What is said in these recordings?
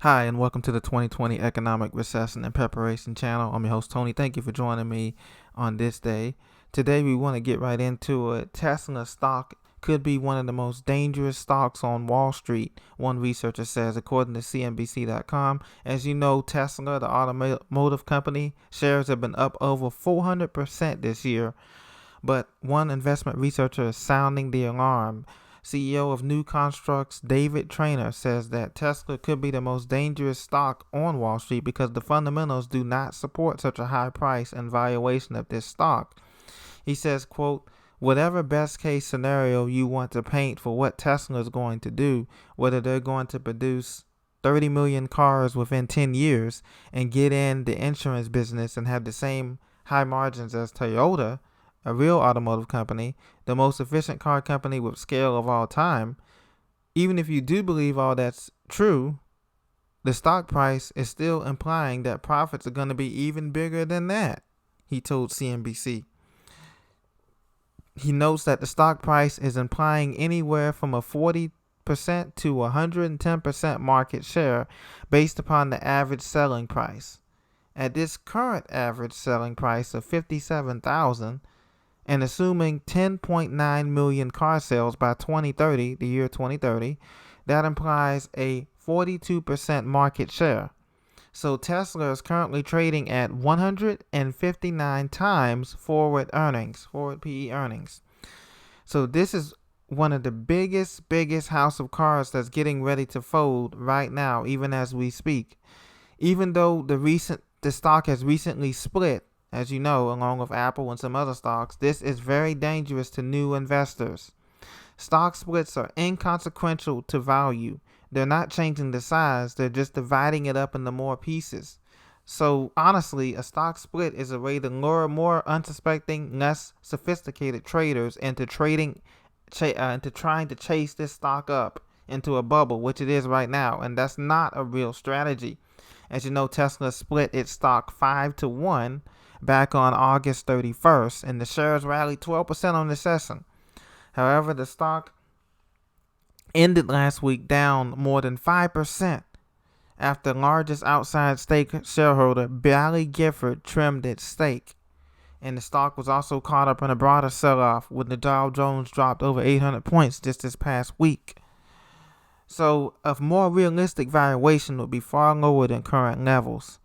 Hi, and welcome to the 2020 Economic Recession and Preparation channel. I'm your host, Tony. Thank you for joining me on this day. Today, we want to get right into it. Tesla stock could be one of the most dangerous stocks on Wall Street, one researcher says, according to CNBC.com. As you know, Tesla, the automotive company, shares have been up over 400% this year. But one investment researcher is sounding the alarm. CEO of New Constructs, David Traynor, says that Tesla could be the most dangerous stock on Wall Street because the fundamentals do not support such a high price and valuation of this stock. He says, quote, whatever best case scenario you want to paint for what Tesla is going to do, whether they're going to produce 30 million cars within 10 years and get in the insurance business and have the same high margins as Toyota, a real automotive company, the most efficient car company with scale of all time, even if you do believe all that's true, the stock price is still implying that profits are going to be even bigger than that, he told CNBC. He notes that the stock price is implying anywhere from a 40% to 110% market share based upon the average selling price. At this current average selling price of $57,000, and assuming 10.9 million car sales by 2030, the year 2030, that implies a 42% market share. So Tesla is currently trading at 159 times forward PE earnings. So this is one of the biggest house of cards that's getting ready to fold right now, even as we speak. Even though the stock has recently split, as you know, along with Apple and some other stocks, this is very dangerous to new investors. Stock splits are inconsequential to value. They're not changing the size, they're just dividing it up into more pieces. So honestly, a stock split is a way to lure more unsuspecting, less sophisticated traders into trying to chase this stock up into a bubble, which it is right now, and that's not a real strategy. As you know, Tesla split its stock 5-1 back on August 31st, and the shares rallied 12% on the session. However, the stock ended last week down more than 5% after largest outside stake shareholder Bally Gifford trimmed its stake. And the stock was also caught up in a broader sell-off when the Dow Jones dropped over 800 points just this past week. So a more realistic valuation would be far lower than current levels.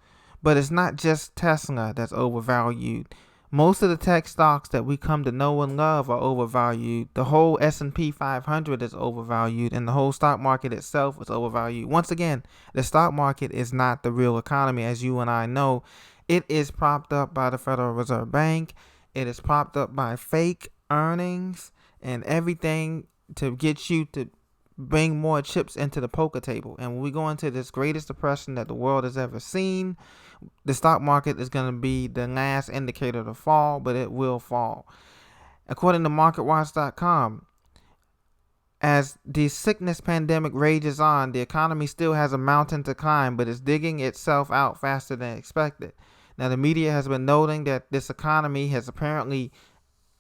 But it's not just Tesla that's overvalued. Most of the tech stocks that we come to know and love are overvalued. The whole S&P 500 is overvalued, and the whole stock market itself is overvalued. Once again, the stock market is not the real economy, as you and I know. It is propped up by the Federal Reserve Bank. It is propped up by fake earnings and everything to get you to bring more chips into the poker table. And when we go into this greatest depression that the world has ever seen, the stock market is going to be the last indicator to fall, but it will fall. According to MarketWatch.com, as the sickness pandemic rages on, the economy still has a mountain to climb, but it's digging itself out faster than expected. Now, the media has been noting that this economy has apparently,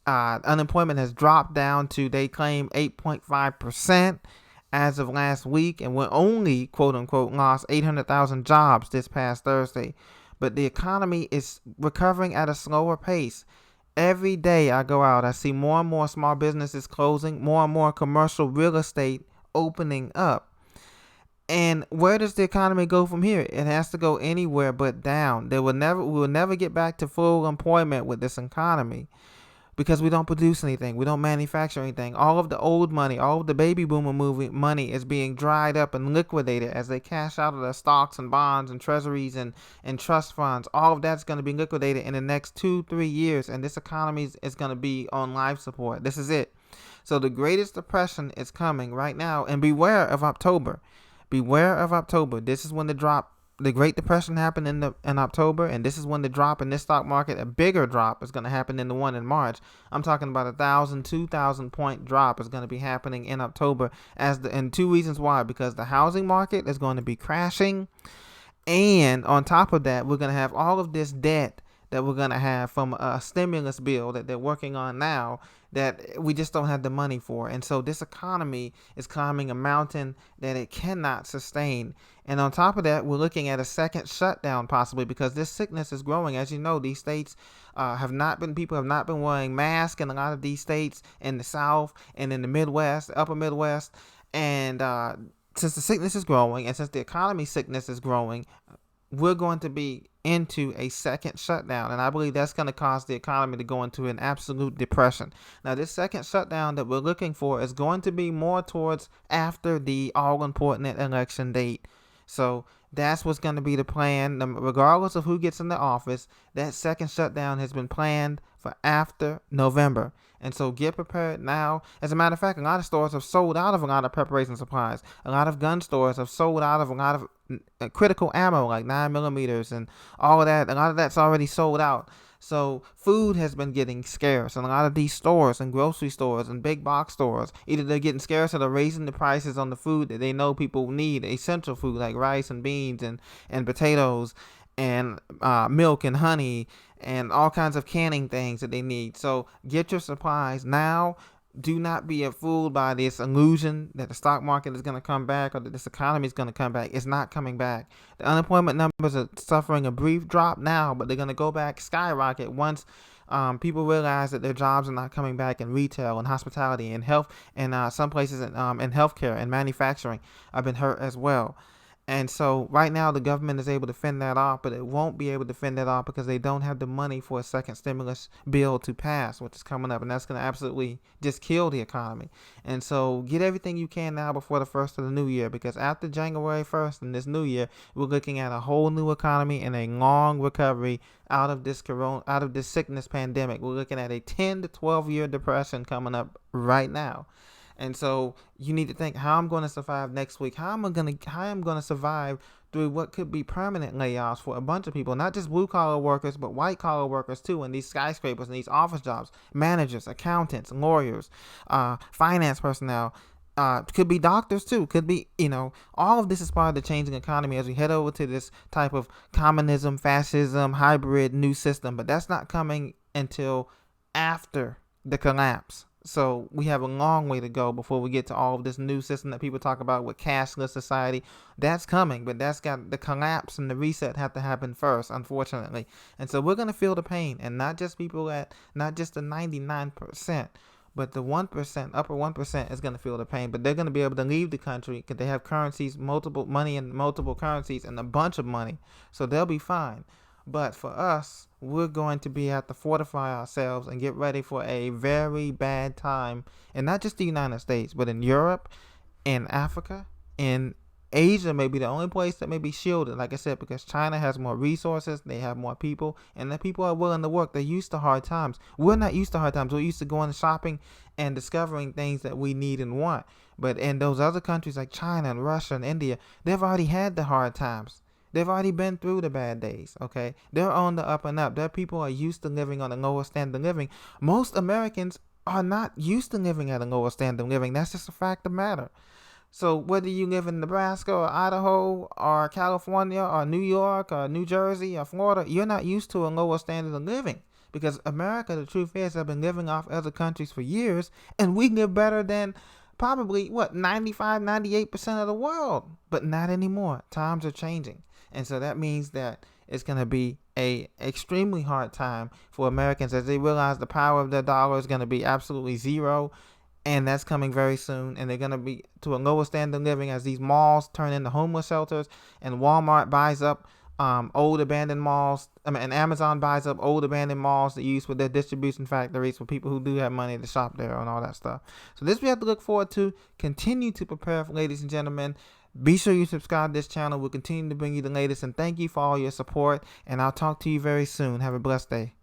unemployment has dropped down to, they claim, 8.5% as of last week, and we only, quote unquote, lost 800,000 jobs this past Thursday. But the economy is recovering at a slower pace. Every day I go out, I see more and more small businesses closing, more and more commercial real estate opening up. And where does the economy go from here? It has to go anywhere but down. We will never get back to full employment with this economy, because we don't produce anything. We don't manufacture anything. All of the old money, all of the baby boomer money is being dried up and liquidated as they cash out of their stocks and bonds and treasuries and trust funds. All of that's going to be liquidated in the next 2-3 years, and this economy is going to be on life support. This is it. So the greatest depression is coming right now, and beware of October. Beware of October. This is when the Great Depression happened in October, and this is when the drop in this stock market, a bigger drop, is going to happen than the one in March. I'm talking about 1,000-2,000 point drop is going to be happening in October, and two reasons why: because the housing market is going to be crashing, and on top of that, we're going to have all of this debt that we're going to have from a stimulus bill that they're working on now that we just don't have the money for. And so this economy is climbing a mountain that it cannot sustain. And on top of that, we're looking at a second shutdown possibly, because this sickness is growing. As you know, these states people have not been wearing masks in a lot of these states in the South and in the Midwest, upper Midwest. And since the sickness is growing, and since the economy sickness is growing, we're going to be into a second shutdown, and I believe that's going to cause the economy to go into an absolute depression. Now, this second shutdown that we're looking for is going to be more towards after the all-important election date. So that's what's going to be the plan. Regardless of who gets in the office, that second shutdown has been planned for after November. And so get prepared now. As a matter of fact, a lot of stores have sold out of a lot of preparation supplies. A lot of gun stores have sold out of a lot of critical ammo, like 9mm and all of that. A lot of that's already sold out. So food has been getting scarce, and a lot of these stores and grocery stores and big box stores, either they're getting scarce or they're raising the prices on the food that they know people need, essential food like rice and beans and potatoes and milk and honey and all kinds of canning things that they need. So get your supplies now. Do not be fooled by this illusion that the stock market is going to come back or that this economy is going to come back. It's not coming back. The unemployment numbers are suffering a brief drop now, but they're going to go back skyrocket once people realize that their jobs are not coming back in retail and hospitality and health, and some places in healthcare and manufacturing have been hurt as well. And so right now the government is able to fend that off, but it won't be able to fend that off because they don't have the money for a second stimulus bill to pass, which is coming up. And that's going to absolutely just kill the economy. And so get everything you can now before the first of the new year, because after January 1st in this new year, we're looking at a whole new economy and a long recovery out of this sickness pandemic. We're looking at a 10 to 12 year depression coming up right now. And so you need to think, how I'm going to survive next week, how I'm going to survive through what could be permanent layoffs for a bunch of people, not just blue collar workers, but white collar workers too, in these skyscrapers and these office jobs, managers, accountants, lawyers, finance personnel, could be doctors too, could be, all of this is part of the changing economy as we head over to this type of communism, fascism, hybrid new system. But that's not coming until after the collapse. So we have a long way to go before we get to all of this new system that people talk about with cashless society. That's coming, but that's got the collapse and the reset have to happen first, unfortunately. And so we're going to feel the pain, and not just the 99%, but the 1%, upper 1% is going to feel the pain. But they're going to be able to leave the country because they have currencies, multiple money in multiple currencies and a bunch of money. So they'll be fine. But for us, we're going to have to fortify ourselves and get ready for a very bad time. And not just the United States, but in Europe, in Africa, in Asia may be the only place that may be shielded, like I said, because China has more resources, they have more people, and the people are willing to work. They're used to hard times. We're not used to hard times. We're used to going shopping and discovering things that we need and want. But in those other countries like China and Russia and India, they've already had the hard times. They've already been through the bad days, okay? They're on the up and up. Their people are used to living on a lower standard of living. Most Americans are not used to living at a lower standard of living. That's just a fact of the matter. So whether you live in Nebraska or Idaho or California or New York or New Jersey or Florida, you're not used to a lower standard of living. Because America, the truth is, have been living off other countries for years, and we live better than probably, 95, 98% of the world. But not anymore. Times are changing. And so that means that it's going to be a extremely hard time for Americans as they realize the power of their dollar is going to be absolutely zero. And that's coming very soon. And they're going to be to a lower standard of living as these malls turn into homeless shelters, and Walmart buys up old abandoned malls. And Amazon buys up old abandoned malls that use for their distribution factories for people who do have money to shop there and all that stuff. So this we have to look forward to. Continue to prepare for, ladies and gentlemen. Be sure you subscribe to this channel. We'll continue to bring you the latest, and thank you for all your support, and I'll talk to you very soon. Have a blessed day.